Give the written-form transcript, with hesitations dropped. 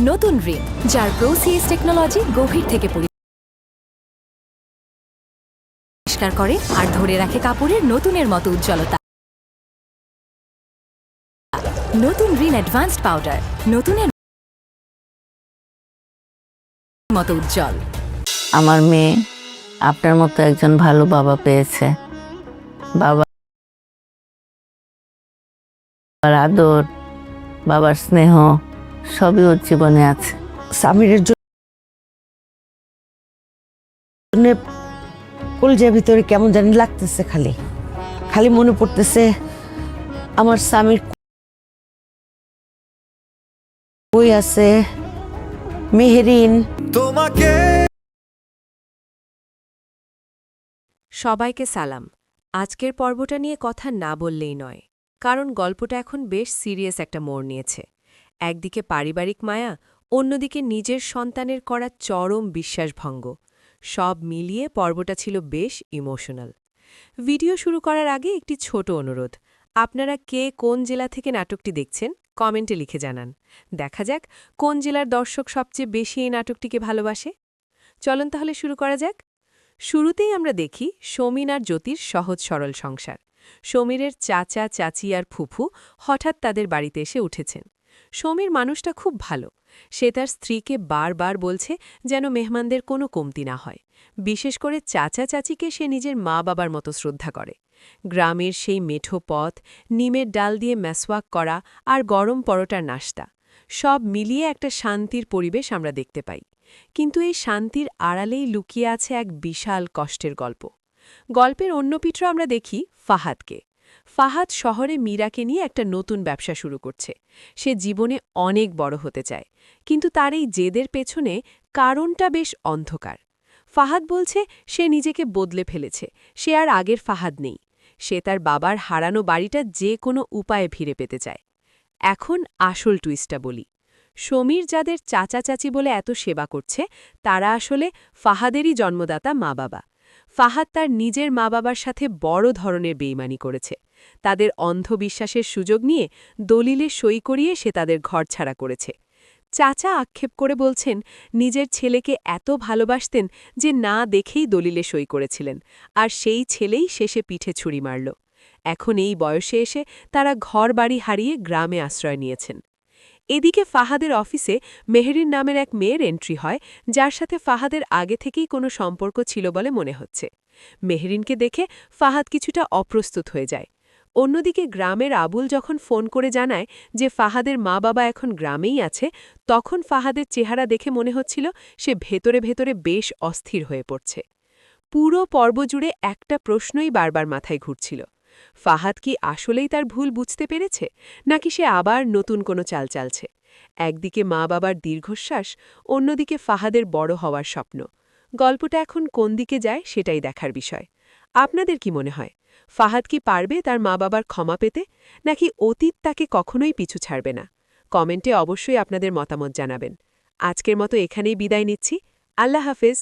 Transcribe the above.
নতুন রিন, যার প্রোসিএস টেকনোলজি গভীর থেকে পরিষ্কার করে আর ধরে রাখে কাপড়ের নতুনের মতো উজ্জ্বলতা। নতুন রিন অ্যাডভান্সড পাউডার, নতুনের মতো উজ্জ্বল। আমার মেয়ে আপনার মতো একজন ভালো বাবা পেয়েছে। বাবার আদর, বাবার স্নেহ সবই ওর জীবনে আছে। সামিরের জন্য কলজের ভিতরে কেমন জানি লাগতেছে, খালি খালি মনে পড়তেছে আমার স্বামীর কই আছে, মেহেরিন। তোমাকে সবাইকে সালাম। আজকের পর্বটা নিয়ে কথা না বললেই নয়, কারণ গল্পটা এখন বেশ সিরিয়াস একটা মোড় নিয়েছে। একদিকে পারিবারিক মায়া, অন্যদিকে নিজের সন্তানের করা চরম বিশ্বাসভঙ্গ। সব মিলিয়ে পর্বটা ছিল বেশ ইমোশনাল। ভিডিও শুরু করার আগে একটি ছোট অনুরোধ, আপনারা কে কোন জেলা থেকে নাটকটি দেখছেন কমেন্টে লিখে জানান। দেখা যাক কোন জেলার দর্শক সবচেয়ে বেশি এই নাটকটিকে ভালোবাসে। চলুন তাহলে শুরু করা যাক। শুরুতেই আমরা দেখি সমীর আর জ্যোতির সহজ সরল সংসার। সমীরের চাচা, চাচি আর ফুফু হঠাৎ তাদের বাড়িতে এসে উঠেছেন। সমীর মানুষটা খুব ভালো। সে তার স্ত্রীকে বারবার বলছে যেন মেহমানদের কোনো কমতি না হয়। বিশেষ করে চাচা চাচিকে সে নিজের মা বাবার মতো শ্রদ্ধা করে। গ্রামের সেই মেঠো পথ, নিমের ডাল দিয়ে ম্যাসওয়াক করা আর গরম পরোটার নাশতা, সব মিলিয়ে একটা শান্তির পরিবেশ আমরা দেখতে পাই। কিন্তু এই শান্তির আড়ালেই লুকিয়ে আছে এক বিশাল কষ্টের গল্প। গল্পের অন্য পিঠে আমরা দেখি ফাহাদকে। ফাহাদ শহরে মীরাকে নিয়ে একটা নতুন ব্যবসা শুরু করছে। সে জীবনে অনেক বড় হতে চায়, কিন্তু তার এই জেদের পেছনে কারণটা বেশ অন্ধকার। ফাহাদ বলছে সে নিজেকে বদলে ফেলেছে, সে আর আগের ফাহাদ নেই। সে তার বাবার হারানো বাড়িটা যে কোনো উপায়ে ফিরে পেতে চায়। এখন আসল টুইস্টটা বলি। সমীর যাদের চাচা চাচি বলে এত সেবা করছে, তারা আসলে ফাহাদেরই জন্মদাতা মা বাবা। ফাহাদ তার নিজের মা বাবার সাথে বড় ধরনের বেইমানি করেছে। তাদের অন্ধবিশ্বাসের সুযোগ নিয়ে দলিলে সই করিয়ে সে তাদের ঘরছাড়া করেছে। চাচা আক্ষেপ করে বলছেন নিজের ছেলেকে এত ভালোবাসতেন যে না দেখেই দলিলে সই করেছিলেন, আর সেই ছেলেই শেষে পিঠে ছুরি মারল। এখন এই বয়সে এসে তারা ঘরবাড়ি হারিয়ে গ্রামে আশ্রয় নিয়েছেন। এদিকে ফাহাদের অফিসে মেহেরিন নামের এক মেয়ের এন্ট্রি হয়, যার সাথে ফাহাদের আগে থেকেই কোনো সম্পর্ক ছিল বলে মনে হচ্ছে। মেহেরিনকে দেখে ফাহাদ কিছুটা অপ্রস্তুত হয়ে যায়। অন্যদিকে গ্রামের আবুল যখন ফোন করে জানায় যে ফাহাদের মা বাবা এখন গ্রামেই আছে, তখন ফাহাদের চেহারা দেখে মনে হচ্ছিল সে ভেতরে ভেতরে বেশ অস্থির হয়ে পড়ছে। পুরো পর্ব জুড়ে একটা প্রশ্নই বারবার মাথায় ঘুরছিল, ফাহাদ কি আসলেই তার ভুল বুঝতে পেরেছে, নাকি সে আবার নতুন কোনো চাল চালছে। একদিকে মা বাবার দীর্ঘশ্বাস, অন্যদিকে ফাহাদের বড় হওয়ার স্বপ্ন। গল্পটা এখন কোন দিকে যায় সেটাই দেখার বিষয়। আপনাদের কি মনে হয়, ফাহাদ কি পারবে তার মা বাবার ক্ষমা পেতে, নাকি অতীত তাকে কখনোই পিছু ছাড়বে না? কমেন্টে অবশ্যই আপনাদের মতামত জানাবেন। আজকের মতো এখানেই বিদায় নিচ্ছি। আল্লাহ হাফেজ।